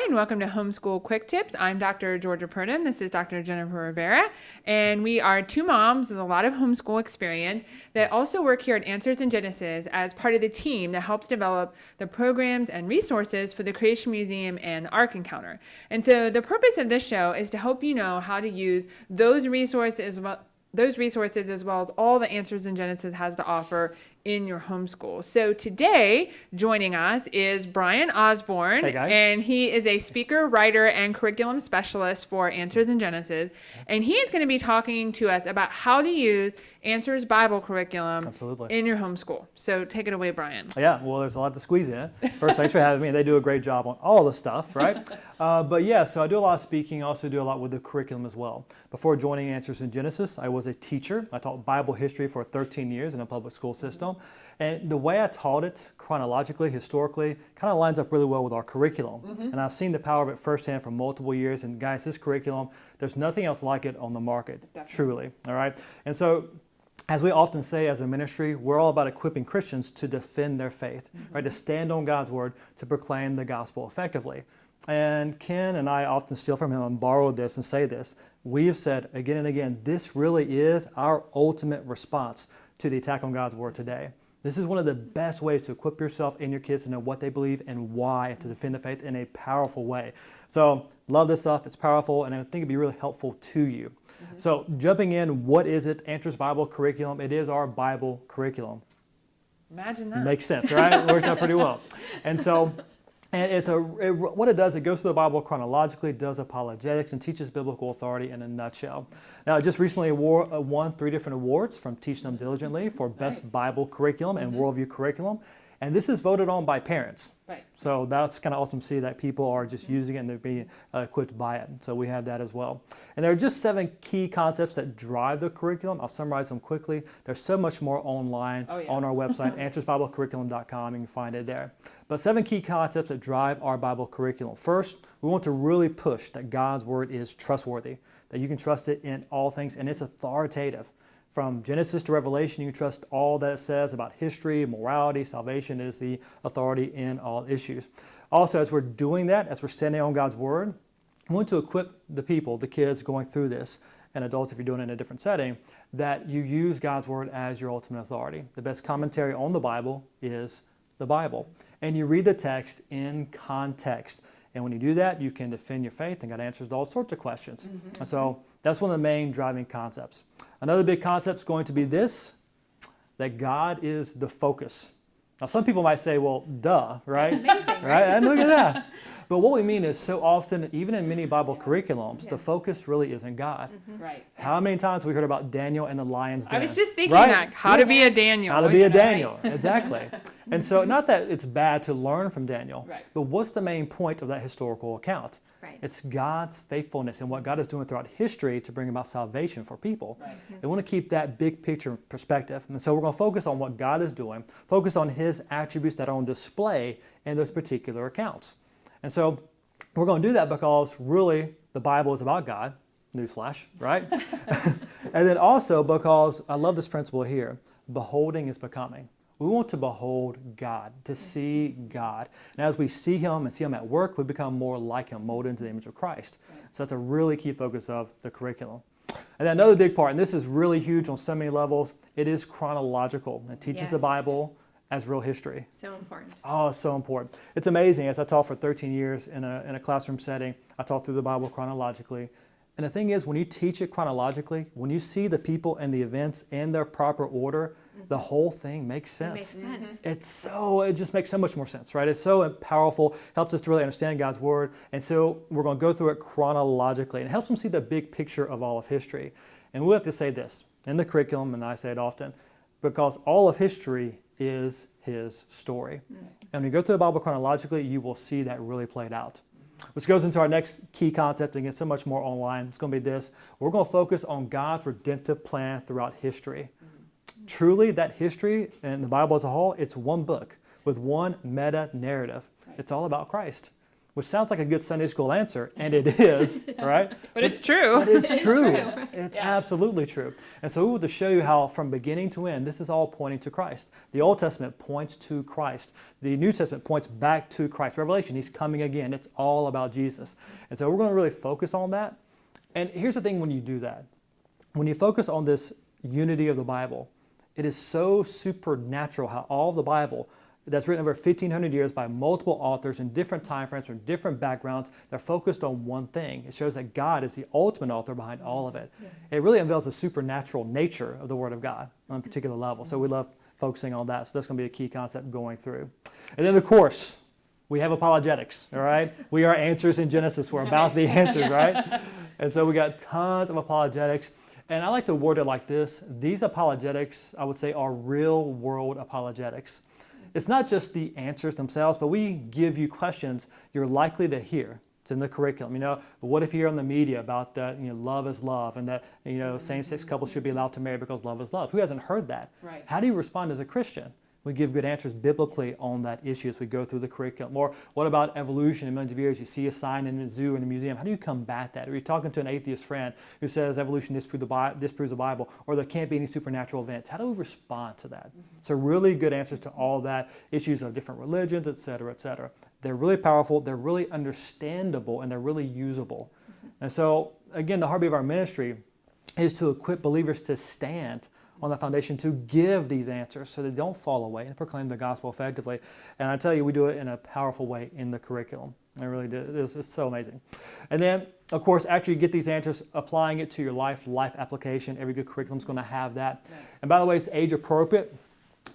and welcome to Homeschool Quick Tips. I'm Dr. Georgia Purdom. This is Dr. Jennifer Rivera, and we are two moms with a lot of homeschool experience that also work here at Answers in Genesis as part of the team that helps develop the programs and resources for the Creation Museum and Ark Encounter. And so the purpose of this show is to help you know how to use those resources as well as all the Answers in Genesis has to offer in your homeschool. So today, joining us is Bryan Osborne. Hey guys. And he is a speaker, writer, and curriculum specialist for Answers in Genesis. And he is going to be talking to us about how to use Answers Bible curriculum in your homeschool. So take it away, Bryan. Yeah, well, there's a lot to squeeze in. First, thanks for having me. They do a great job on all the stuff, right? But yeah, so I do a lot of speaking. I also do a lot with the curriculum as well. Before joining Answers in Genesis, I was a teacher. I taught Bible history for 13 years in a public school system. And the way I taught it, chronologically, historically, kind of lines up really well with our curriculum. And I've seen the power of it firsthand for multiple years. And guys, this curriculum, there's nothing else like it on the market, truly, all right? And so, as we often say as a ministry, we're all about equipping Christians to defend their faith, right? To stand on God's word, to proclaim the gospel effectively. And Ken and I often steal from him and borrow this and say this. We have said again and again, this really is our ultimate response to the attack on God's word today. This is one of the best ways to equip yourself and your kids to know what they believe and why, and to defend the faith in a powerful way. So love this stuff. It's powerful, and I think it'd be really helpful to you. So jumping in, what is it? Answers Bible curriculum. It is our Bible curriculum. Imagine that. Makes sense, right? It works out pretty well. And so, what it does, it goes through the Bible chronologically, does apologetics, and teaches biblical authority in a nutshell. Now, it just recently won 3 different awards from Teach Them Diligently for Best Bible Curriculum and Worldview Curriculum. And this is voted on by parents. Right. So that's kind of awesome to see that people are just using it and they're being equipped by it. So we have that as well. And there are just 7 key concepts that drive the curriculum. I'll summarize them quickly. There's so much more online on our website, answersbiblecurriculum.com. You can find it there. But 7 key concepts that drive our Bible curriculum. First, we want to really push that God's word is trustworthy, that you can trust it in all things, and it's authoritative. From Genesis to Revelation, you can trust all that it says about history, morality, salvation is the authority in all issues. Also, as we're doing that, as we're standing on God's word, we want to equip the people, the kids going through this, and adults if you're doing it in a different setting, that you use God's word as your ultimate authority. The best commentary on the Bible is the Bible. And you read the text in context. And when you do that, you can defend your faith and God answers to all sorts of questions. And so that's one of the main driving concepts. Another big concept is going to be this, that God is the focus. Now, some people might say, well, duh, right? Amazing, right? And look at that. But what we mean is so often, even in many Bible curriculums, the focus really isn't God. Right. How many times have we heard about Daniel and the lion's den? I was just thinking that. How to be a Daniel. How to be a Daniel, exactly. And so not that it's bad to learn from Daniel, but what's the main point of that historical account? Right. It's God's faithfulness and what God is doing throughout history to bring about salvation for people. We want to keep that big picture perspective. And so we're going to focus on what God is doing, focus on His attributes that are on display in those particular accounts. And so we're going to do that because really the Bible is about God, newsflash, right? And then also because I love this principle here, beholding is becoming. We want to behold God, to see God. And as we see Him and see Him at work, we become more like Him, molded into the image of Christ. So that's a really key focus of the curriculum. And then another big part, and this is really huge on so many levels, it is chronological. It teaches the Bible as real history. So important. Oh, so important. It's amazing. As I taught for 13 years in a classroom setting, I taught through the Bible chronologically. And the thing is, when you teach it chronologically, when you see the people and the events in their proper order, the whole thing makes sense. It makes sense. It just makes so much more sense, right? It's so powerful, helps us to really understand God's word. And so we're going to go through it chronologically. And it helps them see the big picture of all of history. And we have to say this in the curriculum, and I say it often, because all of history is His story. And when you go through the Bible chronologically, you will see that really played out. Which goes into our next key concept, and get so much more online. It's going to be this. We're going to focus on God's redemptive plan throughout history. Truly, that history and the Bible as a whole, it's one book with one meta-narrative. It's all about Christ, which sounds like a good Sunday school answer, and it is, right? But it's true. But it's true. It's absolutely true. And so we want to show you how from beginning to end, this is all pointing to Christ. The Old Testament points to Christ. The New Testament points back to Christ. Revelation, he's coming again. It's all about Jesus. And so we're going to really focus on that. And here's the thing when you do that. When you focus on this unity of the Bible, it is so supernatural how all of the Bible that's written over 1,500 years by multiple authors in different time frames from different backgrounds, they're focused on one thing. It shows that God is the ultimate author behind all of it. Yeah. It really unveils the supernatural nature of the Word of God on a particular level. So we love focusing on that. So that's going to be a key concept going through. And then, of course, we have apologetics, all right? We are answers in Genesis. We're about the answers, right? And so we got tons of apologetics. And I like to word it like this. These apologetics, I would say, are real-world apologetics. It's not just the answers themselves, but we give you questions you're likely to hear. It's in the curriculum. You know, what if you hear on the media about that, love is love, and that, same-sex couples should be allowed to marry because love is love? Who hasn't heard that? Right. How do you respond as a Christian? We give good answers biblically on that issue as we go through the curriculum. Or what about evolution in millions of years? You see a sign in a zoo, in a museum. How do you combat that? Or you're talking to an atheist friend who says evolution disproves the Bible, or there can't be any supernatural events. How do we respond to that? So really good answers to all that, issues of different religions, et cetera, et cetera. They're really powerful, they're really understandable, and they're really usable. And so, again, the heartbeat of our ministry is to equip believers to stand on the foundation to give these answers so they don't fall away and proclaim the gospel effectively. And I tell you, we do it in a powerful way in the curriculum. I really do. It's so amazing. And then, of course, after you get these answers, applying it to your life application. Every good curriculum is going to have that. Right. And by the way, it's age appropriate.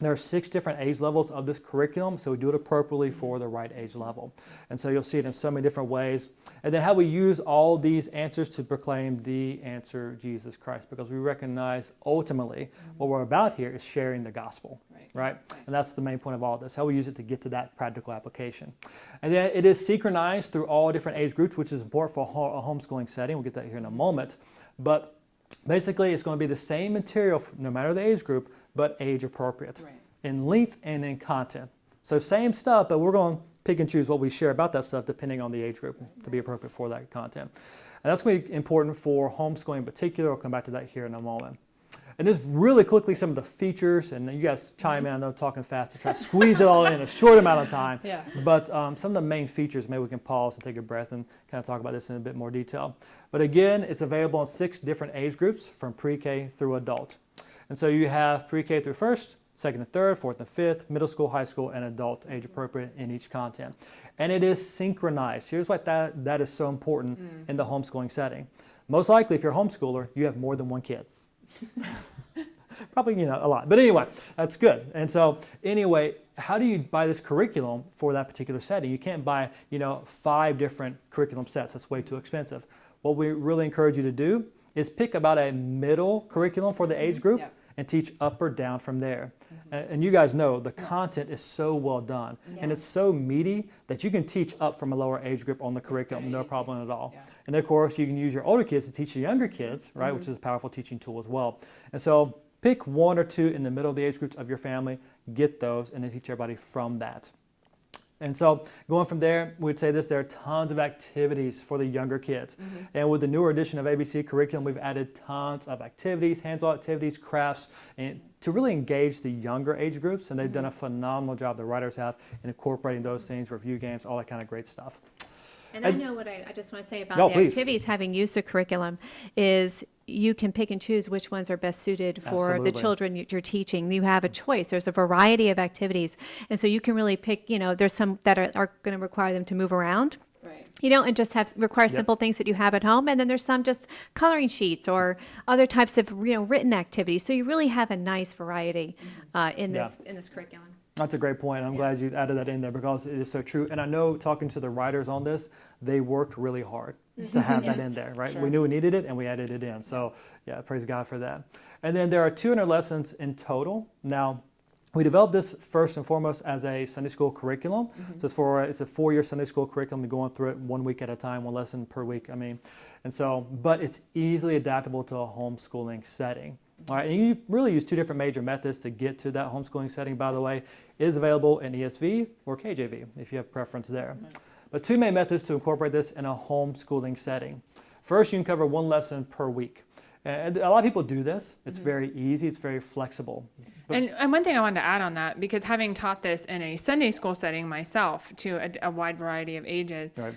There are 6 different age levels of this curriculum, so we do it appropriately for the right age level. And so you'll see it in so many different ways. And then how we use all these answers to proclaim the answer, Jesus Christ, because we recognize ultimately what we're about here is sharing the gospel, right? And that's the main point of all of this, how we use it to get to that practical application. And then it is synchronized through all different age groups, which is important for a homeschooling setting. We'll get that here in a moment. But basically, it's going to be the same material, no matter the age group, but age appropriate in length and in content. So same stuff, but we're going to pick and choose what we share about that stuff depending on the age group to be appropriate for that content. And that's going to be important for homeschooling in particular. I'll come back to that here in a moment. And just really quickly, some of the features, and you guys chime in, I know I'm talking fast to try to squeeze it all in a short amount of time. Yeah. But some of the main features, maybe we can pause and take a breath and kind of talk about this in a bit more detail. But again, it's available in 6 different age groups from pre-K through adult. And so you have pre-K through first, second and third, fourth and fifth, middle school, high school, and adult age appropriate in each content. And it is synchronized. Here's why that is so important in the homeschooling setting. Most likely, if you're a homeschooler, you have more than one kid. Probably, a lot. But anyway, that's good. And so anyway, how do you buy this curriculum for that particular setting? You can't buy, 5 different curriculum sets. That's way too expensive. What we really encourage you to do is pick about a middle curriculum for the age group and teach up or down from there. And you guys know the content is so well done and it's so meaty that you can teach up from a lower age group on the curriculum, no problem at all. And of course, you can use your older kids to teach the younger kids, right, which is a powerful teaching tool as well. And so pick 1 or 2 in the middle of the age groups of your family, get those, and then teach everybody from that. And so going from there, we'd say this, there are tons of activities for the younger kids. And with the newer edition of ABC curriculum, we've added tons of activities, hands-on activities, crafts, and to really engage the younger age groups. And they've done a phenomenal job, the writers have, in incorporating those things, review games, all that kind of great stuff. And I know what I just want to say about the activities having use of curriculum is you can pick and choose which ones are best suited for the children you're teaching. You have a choice. There's a variety of activities. And so you can really pick, there's some that are going to require them to move around. Right. And just require simple things that you have at home. And then there's some just coloring sheets or other types of, written activities. So you really have a nice variety in this curriculum. That's a great point. I'm glad you added that in there because it is so true. And I know talking to the writers on this, they worked really hard to have that in there, right? Sure. We knew we needed it and we added it in. So praise God for that. And then there are 200 lessons in total. Now, we developed this first and foremost as a Sunday school curriculum. So it's a 4-year Sunday school curriculum. We're going through it 1 week at a time, 1 lesson per week. But it's easily adaptable to a homeschooling setting. All right, and you really use 2 different major methods to get to that homeschooling setting, by the way. It is available in ESV or KJV, if you have preference there. But 2 main methods to incorporate this in a homeschooling setting. First, you can cover one lesson per week. And a lot of people do this. It's very easy. It's very flexible. And one thing I wanted to add on that, because having taught this in a Sunday school setting myself to a wide variety of ages, Right.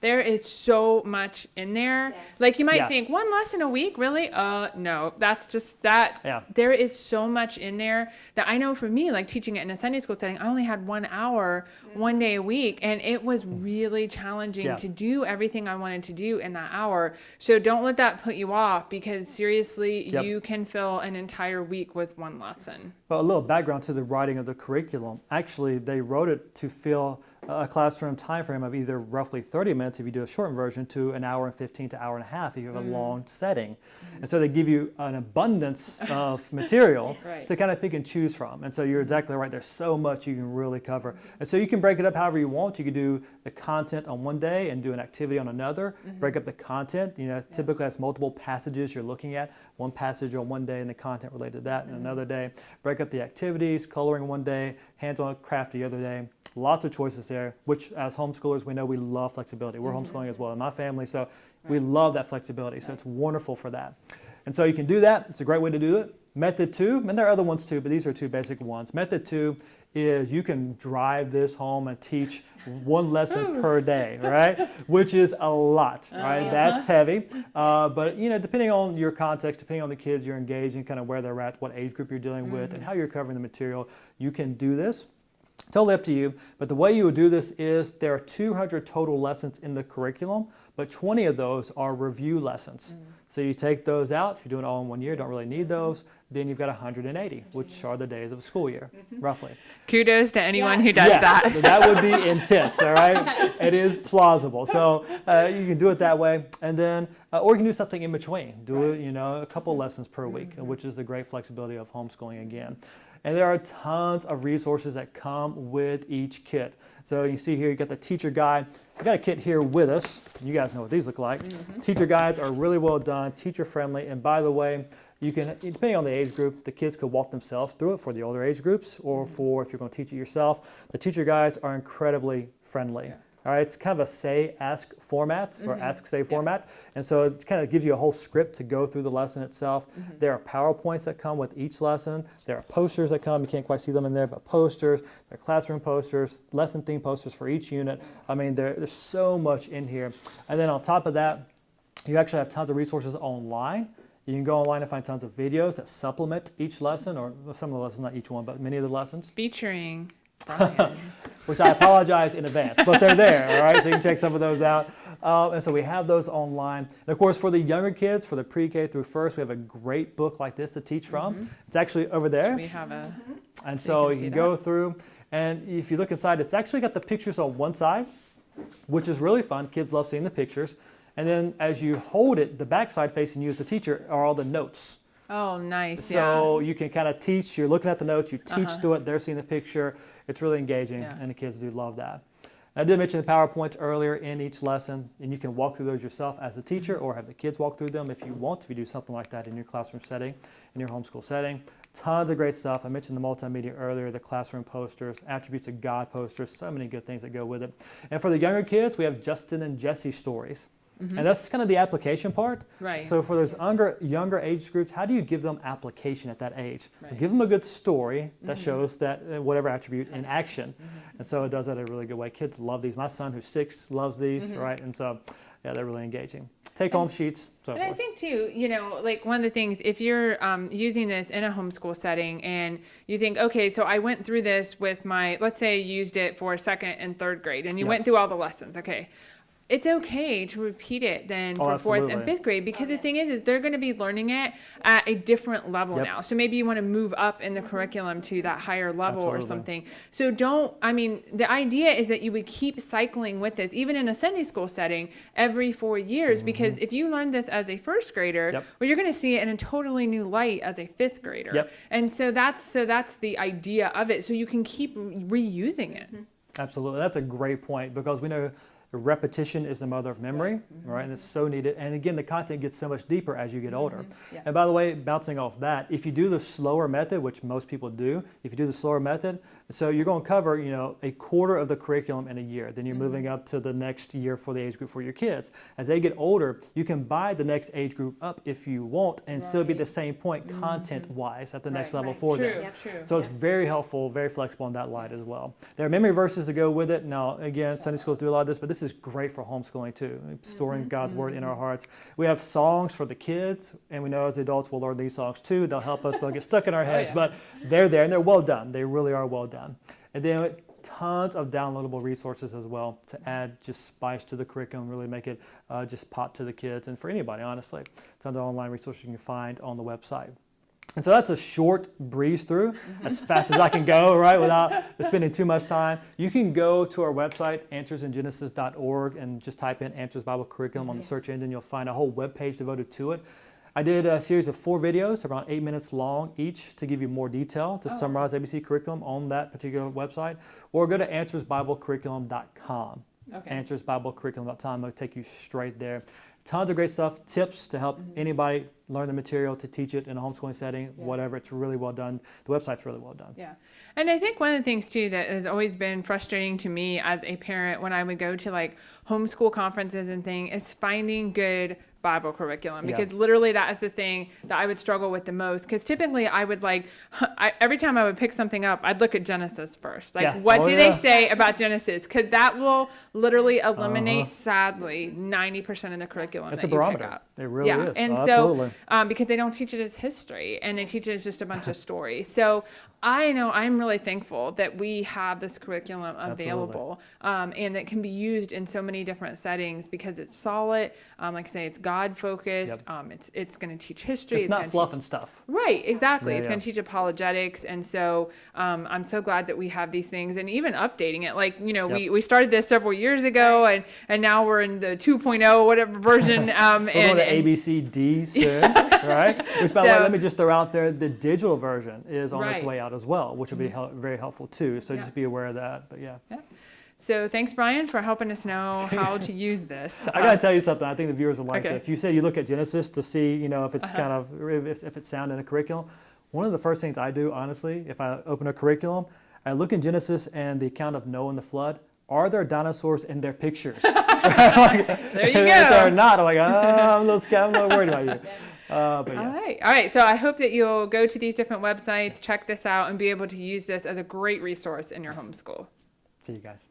there is so much in there. Yes. Like you might think, one lesson a week, really? No, that's just that. Yeah. There is so much in there that I know for me, like teaching it in a Sunday school setting, I only had 1 hour, one day a week, and it was really challenging to do everything I wanted to do in that hour. So don't let that put you off, because seriously, you can fill an entire week with one lesson. Well, a little background to the writing of the curriculum. Actually, they wrote it to fill a classroom time frame of either roughly 30 minutes if you do a shortened version to an hour and 15 to hour and a half if you have a long setting. And so they give you an abundance of material to kind of pick and choose from. And so you're exactly right. There's so much you can really cover. And so you can break it up however you want. You can do the content on one day and do an activity on another. Break up the content. You know, typically that's multiple passages you're looking at. One passage on one day and the content related to that in another day. Break up the activities, coloring one day, hands-on craft the other day. Lots of choices there, which as homeschoolers, we know we love flexibility. We're homeschooling as well in my family, so we love that flexibility. So it's wonderful for that. And so you can do that. It's a great way to do it. Method 2, and there are other ones too, but these are 2 basic ones. Method 2 is you can drive this home and teach one lesson per day, right? Which is a lot, right? That's heavy. But, you know, depending on your context, depending on the kids you're engaging, kind of where they're at, what age group you're dealing with, and how you're covering the material, you can do this. Totally up to you, but the way you would do this is there are 200 total lessons in the curriculum, but 20 of those are review lessons. So you take those out. If you're doing it all in 1 year, don't really need those. Then you've got 180, which are the days of a school year, roughly. Kudos to anyone who does that. That would be intense, all right? It is plausible. So you can do it that way. And then, or you can do something in between. Do it, you know, a couple lessons per week, which is the great flexibility of homeschooling again. And there are tons of resources that come with each kit. So you see here, you got the teacher guide. We got a kit here with us. You guys know what these look like. Teacher guides are really well done, teacher friendly. And by the way, you can, depending on the age group, the kids could walk themselves through it for the older age groups, or for if you're going to teach it yourself. The teacher guides are incredibly friendly. All right, it's kind of a say-ask format or ask-say format. And so it kind of gives you a whole script to go through the lesson itself. There are PowerPoints that come with each lesson. There are posters that come. You can't quite see them in there, but posters. There are classroom posters, lesson theme posters for each unit. I mean, there's so much in here. And then on top of that, you actually have tons of resources online. You can go online and find tons of videos that supplement each lesson, or some of the lessons, not each one, but many of the lessons. Featuring Bryan. Which I apologize in advance, but they're there, all right? So you can check some of those out. And so we have those online. And of course, for the younger kids, for the pre-K through first, we have a great book like this to teach from. It's actually over there. We have a... And so you can go through, and if you look inside, it's actually got the pictures on one side, which is really fun. Kids love seeing the pictures. And then as you hold it, the back side facing you as the teacher are all the notes. Oh, nice. So you can kind of teach, you're looking at the notes, you teach through it, they're seeing the picture. It's really engaging, and the kids do love that. I did mention the PowerPoints earlier in each lesson, and you can walk through those yourself as a teacher or have the kids walk through them if you want to do something like that in your classroom setting, in your homeschool setting. Tons of great stuff. I mentioned the multimedia earlier, the classroom posters, attributes of God posters, so many good things that go with it. And for the younger kids, we have Justin and Jesse stories. And that's kind of the application part. Right. So for those younger age groups, how do you give them application at that age? Right. Give them a good story that shows that whatever attribute in action. And so it does that in a really good way. Kids love these. My son, who's 6, loves these, right? And so, yeah, they're really engaging. Take-home sheets, so And forth. I think too, you know, like one of the things, if you're using this in a homeschool setting and you think, okay, so I went through this with my, let's say you used it for 2nd and 3rd grade and you went through all the lessons, okay. It's okay to repeat it then for 4th and 5th grade, because the thing is they're going to be learning it at a different level now. So maybe you want to move up in the curriculum to that higher level or something. So the idea is that you would keep cycling with this, even in a Sunday school setting, every 4 years, because if you learn this as a 1st grader, well, you're going to see it in a totally new light as a 5th grader. And so that's the idea of it. So you can keep reusing it. Absolutely. That's a great point, because we know repetition is the mother of memory, right? And it's so needed. And again, the content gets so much deeper as you get older. Yeah. And by the way, bouncing off that, if you do the slower method, which most people do, if you do the slower method, so you're going to cover, a quarter of the curriculum in a year. Then you're moving up to the next year for the age group for your kids. As they get older, you can buy the next age group up if you want and still be the same point content-wise at the next level for them. True. So it's very helpful, very flexible in that light as well. There are memory verses to go with it. Now, again, Sunday schools do a lot of this, but this is great for homeschooling too, storing God's word in our hearts. We have songs for the kids, and we know as adults we'll learn these songs too. They'll help us, they'll get stuck in our heads, but they're there and they're well done. They really are well done. And then tons of downloadable resources as well to add just spice to the curriculum, really make it just pop to the kids and for anybody, honestly. Tons of online resources you can find on the website. And so that's a short breeze through, as fast as I can go, right, without spending too much time. You can go to our website, answersingenesis.org, and just type in Answers Bible Curriculum on the search engine. You'll find a whole webpage devoted to it. I did a series of 4 videos, around 8 minutes long each, to give you more detail, to summarize ABC curriculum on that particular website. Or go to answersbiblecurriculum.com. Answersbiblecurriculum.com will take you straight there. Tons of great stuff, tips to help anybody learn the material, to teach it in a homeschooling setting, whatever. It's really well done. The website's really well done. Yeah. And I think one of the things too that has always been frustrating to me as a parent when I would go to like homeschool conferences and things is finding good Bible curriculum, because literally that is the thing that I would struggle with the most, because typically I would every time I would pick something up, I'd look at Genesis first. What do they say about Genesis? Because that will literally eliminate, sadly, 90% of the curriculum It's that a barometer. You pick up. It really is. And absolutely. so, because they don't teach it as history, and they teach it as just a bunch of stories. So I know I'm really thankful that we have this curriculum available, and that can be used in so many different settings because it's solid. Like I say, it's God-focused. It's going to teach history. It's not fluff and stuff. Right, exactly. It's going to teach apologetics. And so I'm so glad that we have these things, and even updating it. We started this several years ago, and now we're in the 2.0 whatever version. We're going to ABCD soon, right? Which, by the way, let me just throw out there, the digital version is on its way out as well, which will be very helpful too. So just be aware of that. But So thanks, Bryan, for helping us know how to use this. I got to tell you something. I think the viewers will like this. You said you look at Genesis to see, if it's kind of, if it's sound in a curriculum. One of the first things I do, honestly, if I open a curriculum, I look in Genesis and the account of Noah and the flood. Are there dinosaurs in their pictures? There you go. If they're not, I'm like, I'm a little worried about you. All right. So I hope that you'll go to these different websites, check this out, and be able to use this as a great resource in your homeschool. See you guys.